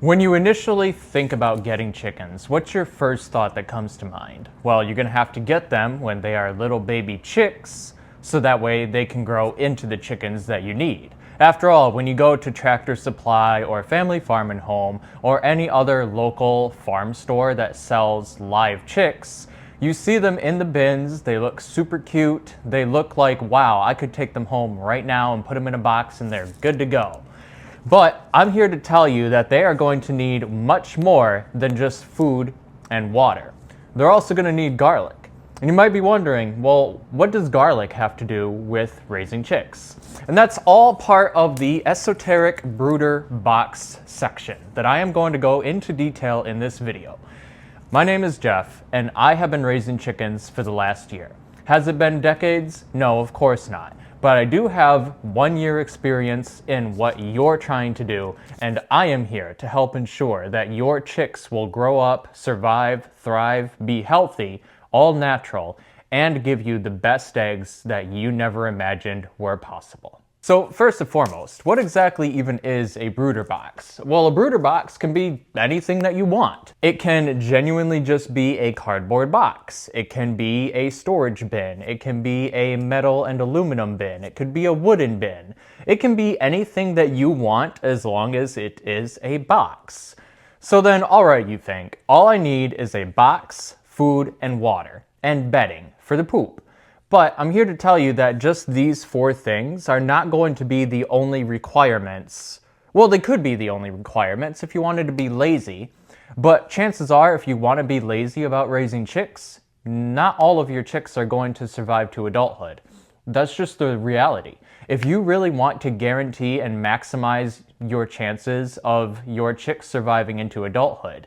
When you initially think about getting chickens, what's your first thought that comes to mind? Well, you're gonna have to get them when they are little baby chicks, so that way they can grow into the chickens that you need. After all, when you go to Tractor Supply or Family Farm and Home or any other local farm store that sells live chicks, you see them in the bins, they look super cute, they look like, wow, I could take them home right now and put them in a box and they're good to go. But I'm here to tell you that they are going to need much more than just food and water. They're also going to need garlic. And you might be wondering, well, what does garlic have to do with raising chicks? And that's all part of the esoteric brooder box section that I am going to go into detail in this video. My name is Jeff, and I have been raising chickens for the last year. Has it been decades? No, of course not. But I do have 1 year experience in what you're trying to do, and I am here to help ensure that your chicks will grow up, survive, thrive, be healthy, all natural, and give you the best eggs that you never imagined were possible. So first and foremost, what exactly even is a brooder box? Well, a brooder box can be anything that you want. It can genuinely just be a cardboard box. It can be a storage bin. It can be a metal and aluminum bin. It could be a wooden bin. It can be anything that you want as long as it is a box. So then, all right, you think, all I need is a box, food, and water, and bedding for the poop. But I'm here to tell you that just these 4 things are not going to be the only requirements. Well, they could be the only requirements if you wanted to be lazy, but chances are if you want to be lazy about raising chicks, not all of your chicks are going to survive to adulthood. That's just the reality. If you really want to guarantee and maximize your chances of your chicks surviving into adulthood,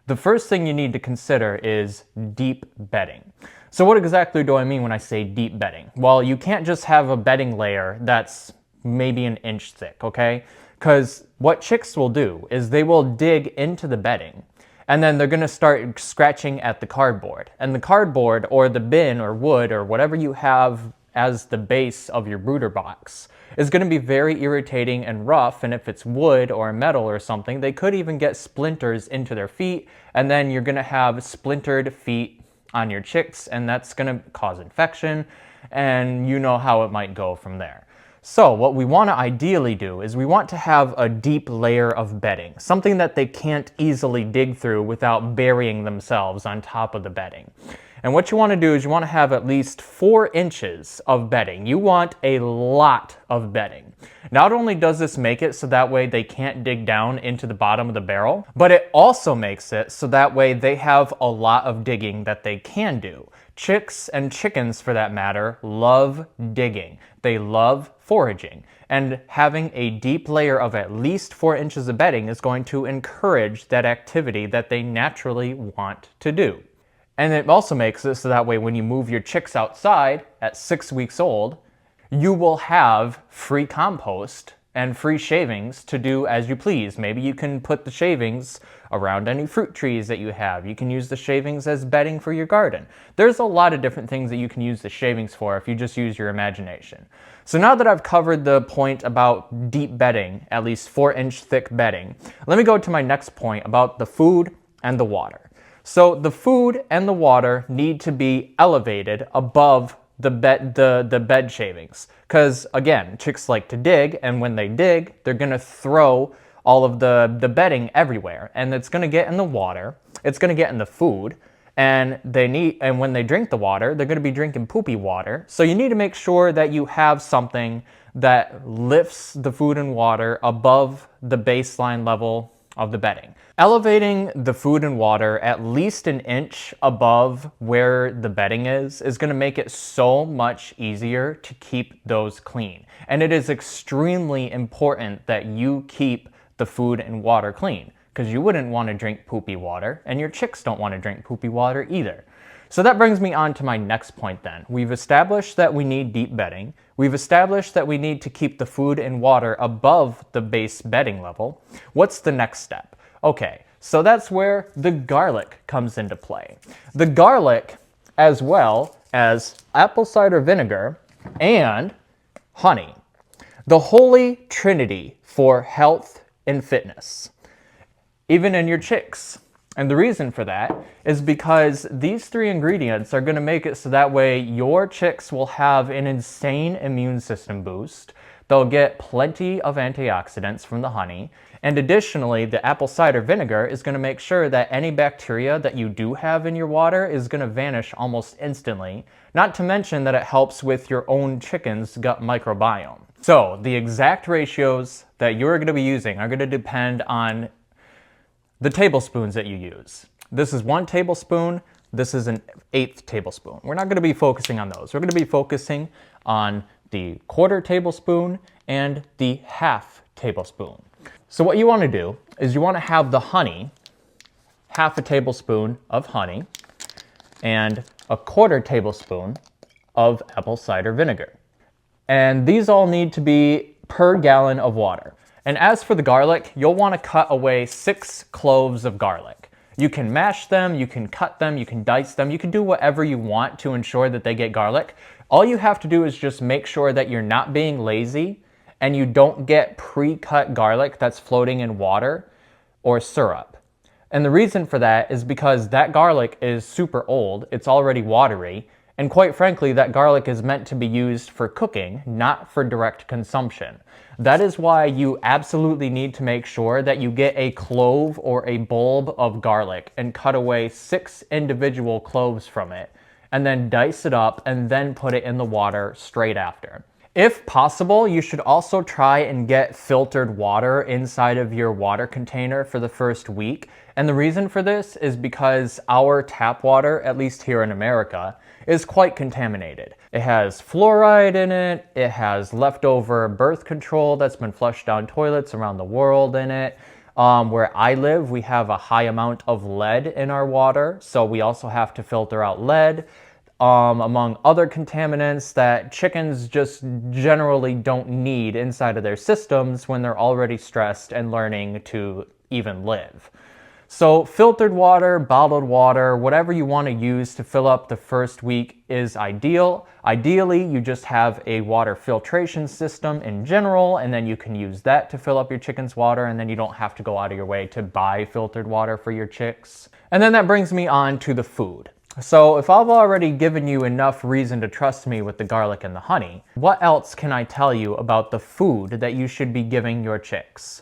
the first thing you need to consider is deep bedding. So what exactly do I mean when I say deep bedding? Well, you can't just have a bedding layer that's maybe an inch thick, okay? Because what chicks will do is they will dig into the bedding and then they're gonna start scratching at the cardboard. And the cardboard or the bin or wood or whatever you have as the base of your brooder box is gonna be very irritating and rough, and if it's wood or metal or something, they could even get splinters into their feet, and then you're gonna have splintered feet on your chicks, and that's gonna cause infection, and you know how it might go from there. So what we wanna ideally do is we want to have a deep layer of bedding, something that they can't easily dig through without burying themselves on top of the bedding. And what you wanna do is you wanna have at least 4 inches of bedding. You want a lot of bedding. Not only does this make it so that way they can't dig down into the bottom of the barrel, but it also makes it so that way they have a lot of digging that they can do. Chicks and chickens, for that matter, love digging. They love foraging. And having a deep layer of at least 4 inches of bedding is going to encourage that activity that they naturally want to do. And it also makes it so that way when you move your chicks outside at 6 weeks old, you will have free compost and free shavings to do as you please. Maybe you can put the shavings around any fruit trees that you have. You can use the shavings as bedding for your garden. There's a lot of different things that you can use the shavings for if you just use your imagination. So now that I've covered the point about deep bedding, at least 4-inch thick bedding, let me go to my next point about the food and the water. So the food and the water need to be elevated above the bed shavings. Because again, chicks like to dig, and when they dig, they're gonna throw all of the bedding everywhere. And it's gonna get in the water, it's gonna get in the food, and when they drink the water, they're gonna be drinking poopy water. So you need to make sure that you have something that lifts the food and water above the baseline level of the bedding. Elevating the food and water at least an inch above where the bedding is going to make it so much easier to keep those clean. And it is extremely important that you keep the food and water clean, because you wouldn't want to drink poopy water, and your chicks don't want to drink poopy water either. So that brings me on to my next point then. We've established that we need deep bedding. We've established that we need to keep the food and water above the base bedding level. What's the next step? Okay, so that's where the garlic comes into play. The garlic, as well as apple cider vinegar and honey. The holy trinity for health and fitness. even in your chicks. And the reason for that is because these 3 ingredients are going to make it so that way your chicks will have an insane immune system boost. They'll get plenty of antioxidants from the honey. And additionally, the apple cider vinegar is going to make sure that any bacteria that you do have in your water is going to vanish almost instantly. Not to mention that it helps with your own chicken's gut microbiome. So the exact ratios that you're going to be using are going to depend on the tablespoons that you use. This is 1 tablespoon. This is an 1/8 tablespoon. We're not going to be focusing on those. We're going to be focusing on the 1/4 tablespoon and the 1/2 tablespoon. So what you want to do is you want to have the honey, 1/2 tablespoon of honey, and 1/4 tablespoon of apple cider vinegar. And these all need to be per gallon of water. And as for the garlic, you'll want to cut away 6 cloves of garlic. You can mash them, you can cut them, you can dice them, you can do whatever you want to ensure that they get garlic. All you have to do is just make sure that you're not being lazy and you don't get pre-cut garlic that's floating in water or syrup. And the reason for that is because that garlic is super old, it's already watery, and quite frankly, that garlic is meant to be used for cooking, not for direct consumption. That is why you absolutely need to make sure that you get a clove or a bulb of garlic and cut away 6 individual cloves from it, and then dice it up and then put it in the water straight after. If possible, you should also try and get filtered water inside of your water container for the first week. And the reason for this is because our tap water, at least here in America, is quite contaminated. It has fluoride in it, it has leftover birth control that's been flushed down toilets around the world in it. Where I live, we have a high amount of lead in our water, so we also have to filter out lead, among other contaminants that chickens just generally don't need inside of their systems when they're already stressed and learning to even live. So filtered water, bottled water, whatever you want to use to fill up the first week is ideal. Ideally, you just have a water filtration system in general, and then you can use that to fill up your chicken's water, and then you don't have to go out of your way to buy filtered water for your chicks. And then that brings me on to the food. So if I've already given you enough reason to trust me with the garlic and the honey, what else can I tell you about the food that you should be giving your chicks?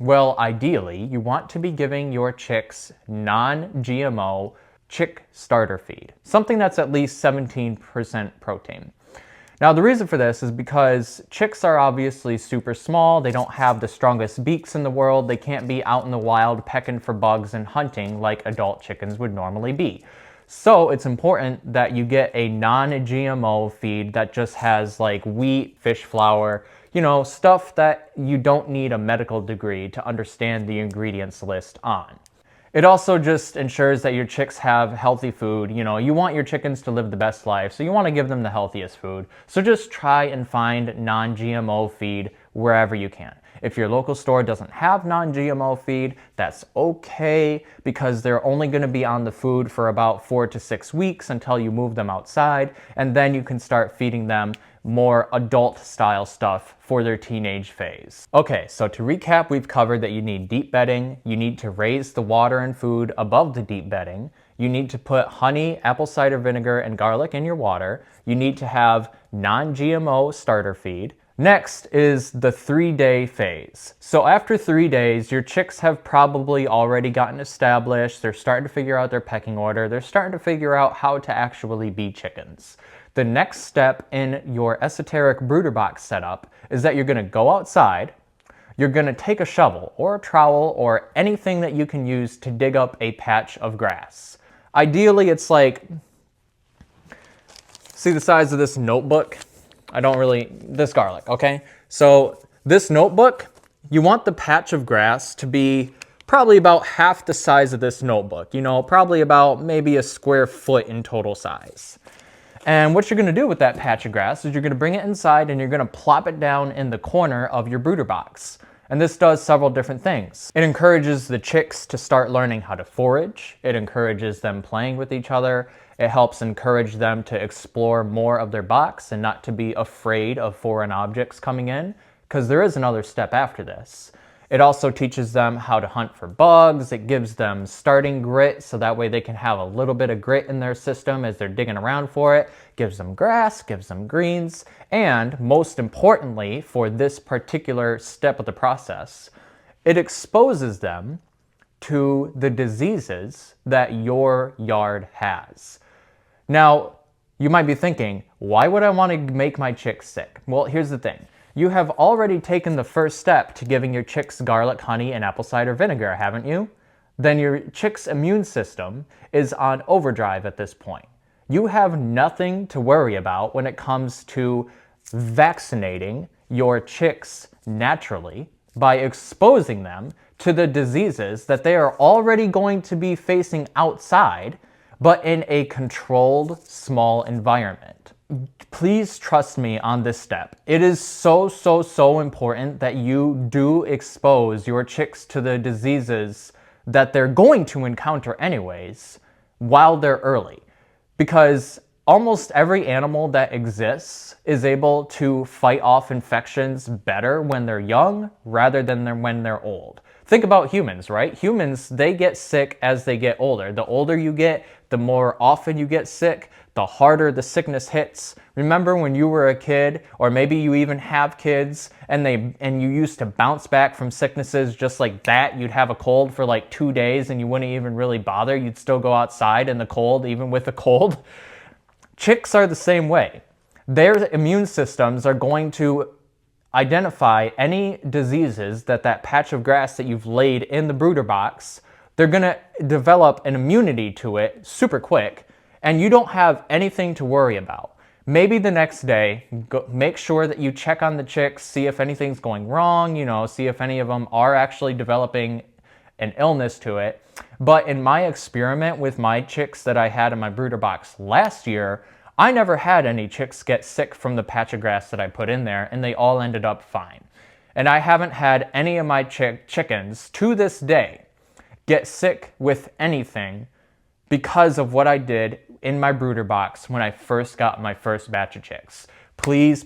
Well, ideally, you want to be giving your chicks non-GMO chick starter feed, something that's at least 17% protein. Now, the reason for this is because chicks are obviously super small, they don't have the strongest beaks in the world, they can't be out in the wild pecking for bugs and hunting like adult chickens would normally be. So it's important that you get a non-GMO feed that just has like wheat, fish flour, you know, stuff that you don't need a medical degree to understand the ingredients list on. It also just ensures that your chicks have healthy food. You know, you want your chickens to live the best life, so you want to give them the healthiest food. So just try and find non-GMO feed wherever you can. If your local store doesn't have non-GMO feed, that's okay, because they're only going to be on the food for about 4 to 6 weeks until you move them outside, and then you can start feeding them more adult style stuff for their teenage phase. Okay, so to recap, we've covered that you need deep bedding, you need to raise the water and food above the deep bedding, you need to put honey, apple cider vinegar, and garlic in your water, you need to have non-GMO starter feed. Next is the 3-day phase. So after 3 days, your chicks have probably already gotten established, they're starting to figure out their pecking order, they're starting to figure out how to actually be chickens. The next step in your esoteric brooder box setup is that you're going to go outside, you're going to take a shovel or a trowel or anything that you can use to dig up a patch of grass. Ideally, it's like, see the size of this notebook? This garlic, okay? So this notebook, you want the patch of grass to be probably about half the size of this notebook, you know, probably about maybe a square foot in total size. And what you're going to do with that patch of grass is you're going to bring it inside and you're going to plop it down in the corner of your brooder box. And this does several different things. It encourages the chicks to start learning how to forage. It encourages them playing with each other. It helps encourage them to explore more of their box and not to be afraid of foreign objects coming in, because there is another step after this. It also teaches them how to hunt for bugs. It gives them starting grit, so that way they can have a little bit of grit in their system as they're digging around for it. Gives them grass, gives them greens, and most importantly, for this particular step of the process, it exposes them to the diseases that your yard has. Now, you might be thinking, why would I want to make my chicks sick? Well, here's the thing. You have already taken the first step to giving your chicks garlic, honey, and apple cider vinegar, haven't you? Then your chick's immune system is on overdrive at this point. You have nothing to worry about when it comes to vaccinating your chicks naturally by exposing them to the diseases that they are already going to be facing outside, but in a controlled, small environment. Please trust me on this step. It is so important that you do expose your chicks to the diseases that they're going to encounter anyways while they're early. Because almost every animal that exists is able to fight off infections better when they're young rather than when they're old. Think about humans, right? Humans, they get sick as they get older. The older you get, the more often you get sick, the harder the sickness hits. Remember when you were a kid, or maybe you even have kids, and you used to bounce back from sicknesses just like that? You'd have a cold for like 2 days and you wouldn't even really bother. You'd still go outside in the cold, even with a cold. Chicks are the same way. Their immune systems are going to identify any diseases that patch of grass that you've laid in the brooder box. They're going to develop an immunity to it super quick, and you don't have anything to worry about. Maybe the next day, make sure that you check on the chicks, see if anything's going wrong, see if any of them are actually developing an illness to it. But in my experiment with my chicks that I had in my brooder box last year, I never had any chicks get sick from the patch of grass that I put in there, and they all ended up fine. And I haven't had any of my chickens to this day get sick with anything because of what I did in my brooder box when I first got my first batch of chicks. Please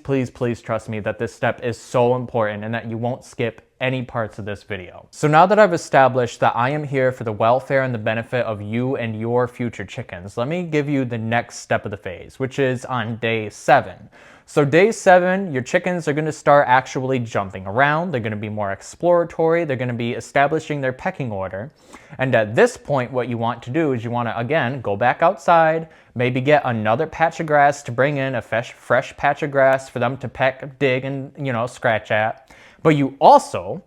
trust me that this step is so important and that you won't skip any parts of this video. So now that I've established that I am here for the welfare and the benefit of you and your future chickens, let me give you the next step of the phase, which is on day 7. So day 7, your chickens are going to start actually jumping around. They're going to be more exploratory. They're going to be establishing their pecking order. And at this point, what you want to do is you want to, again, go back outside, maybe get another patch of grass to bring in, a fresh patch of grass for them to peck, dig, and, scratch at. But you also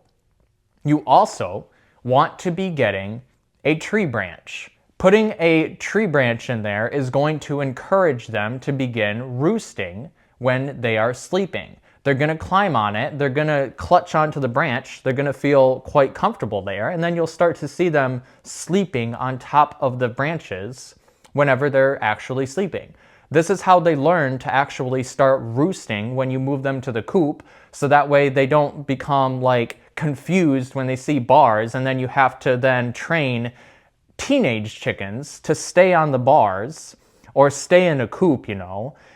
want to be getting a tree branch. Putting a tree branch in there is going to encourage them to begin roosting when they are sleeping. They're going to climb on it, they're going to clutch onto the branch, they're going to feel quite comfortable there, and then you'll start to see them sleeping on top of the branches whenever they're actually sleeping. This is how they learn to actually start roosting when you move them to the coop, so that way they don't become like confused when they see bars, and then you have to then train teenage chickens to stay on the bars or stay in a coop,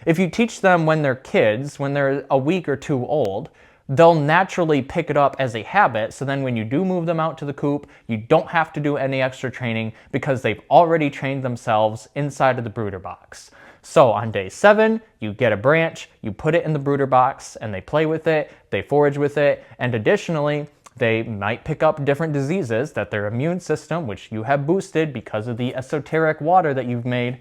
If you teach them when they're kids, when they're a week or 2 old, they'll naturally pick it up as a habit, so then when you do move them out to the coop, you don't have to do any extra training because they've already trained themselves inside of the brooder box. So on day 7, you get a branch, you put it in the brooder box, and they play with it, they forage with it, and additionally, they might pick up different diseases that their immune system, which you have boosted because of the esoteric water that you've made,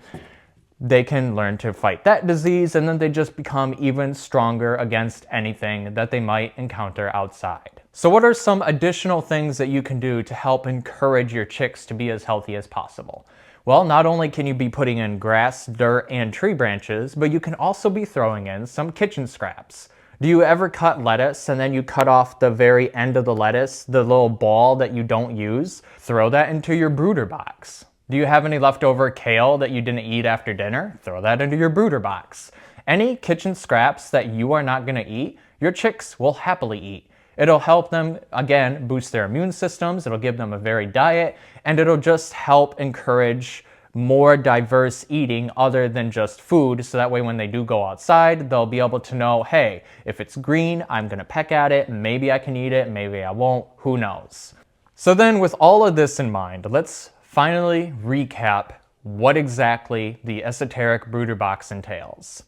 they can learn to fight that disease, and then they just become even stronger against anything that they might encounter outside. So what are some additional things that you can do to help encourage your chicks to be as healthy as possible? Well, not only can you be putting in grass, dirt, and tree branches, but you can also be throwing in some kitchen scraps. Do you ever cut lettuce and then you cut off the very end of the lettuce, the little ball that you don't use? Throw that into your brooder box. Do you have any leftover kale that you didn't eat after dinner? Throw that into your brooder box. Any kitchen scraps that you are not going to eat, your chicks will happily eat. It'll help them, again, boost their immune systems, it'll give them a varied diet, and it'll just help encourage more diverse eating other than just food, so that way when they do go outside, they'll be able to know, hey, if it's green, I'm gonna peck at it, maybe I can eat it, maybe I won't, who knows. So then with all of this in mind, let's finally recap what exactly the esoteric brooder box entails.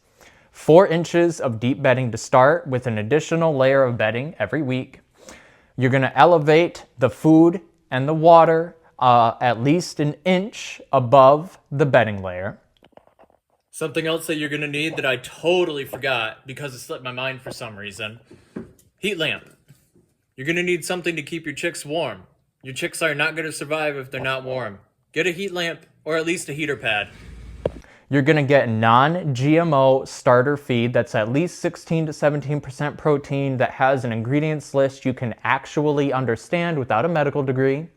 4 inches of deep bedding to start, with an additional layer of bedding every week. You're gonna elevate the food and the water at least an inch above the bedding layer. Something else that you're gonna need that I totally forgot because it slipped my mind for some reason. Heat lamp. You're gonna need something to keep your chicks warm. Your chicks are not gonna survive if they're not warm. Get a heat lamp or at least a heater pad. You're gonna get non-GMO starter feed that's at least 16 to 17% protein, that has an ingredients list you can actually understand without a medical degree.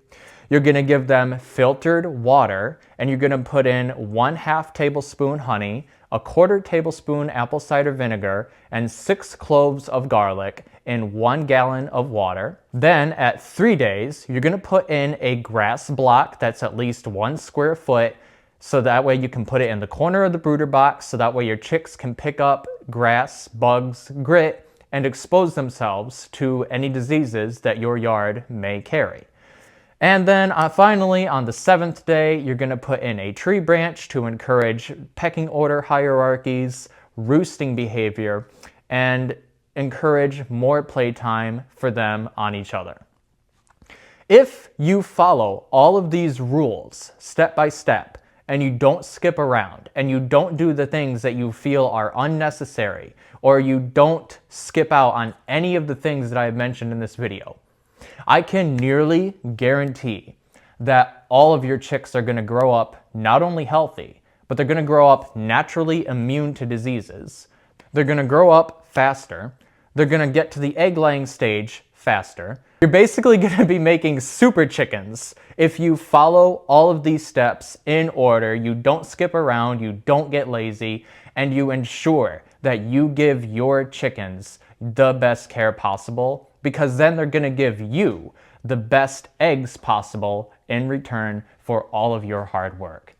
You're gonna give them filtered water, and you're gonna put in 1/2 tablespoon honey, a 1/4 tablespoon apple cider vinegar, and 6 cloves of garlic in 1 gallon of water. Then at 3 days, you're gonna put in a grass block that's at least 1 square foot, so that way you can put it in the corner of the brooder box, so that way your chicks can pick up grass, bugs, grit, and expose themselves to any diseases that your yard may carry. And then finally, on the 7th day, you're gonna put in a tree branch to encourage pecking order hierarchies, roosting behavior, and encourage more playtime for them on each other. If you follow all of these rules step by step, and you don't skip around, and you don't do the things that you feel are unnecessary, or you don't skip out on any of the things that I have mentioned in this video, I can nearly guarantee that all of your chicks are going to grow up not only healthy, but they're going to grow up naturally immune to diseases. They're going to grow up faster. They're going to get to the egg laying stage faster. You're basically going to be making super chickens if you follow all of these steps in order, you don't skip around, you don't get lazy, and you ensure that you give your chickens the best care possible, because then they're going to give you the best eggs possible in return for all of your hard work.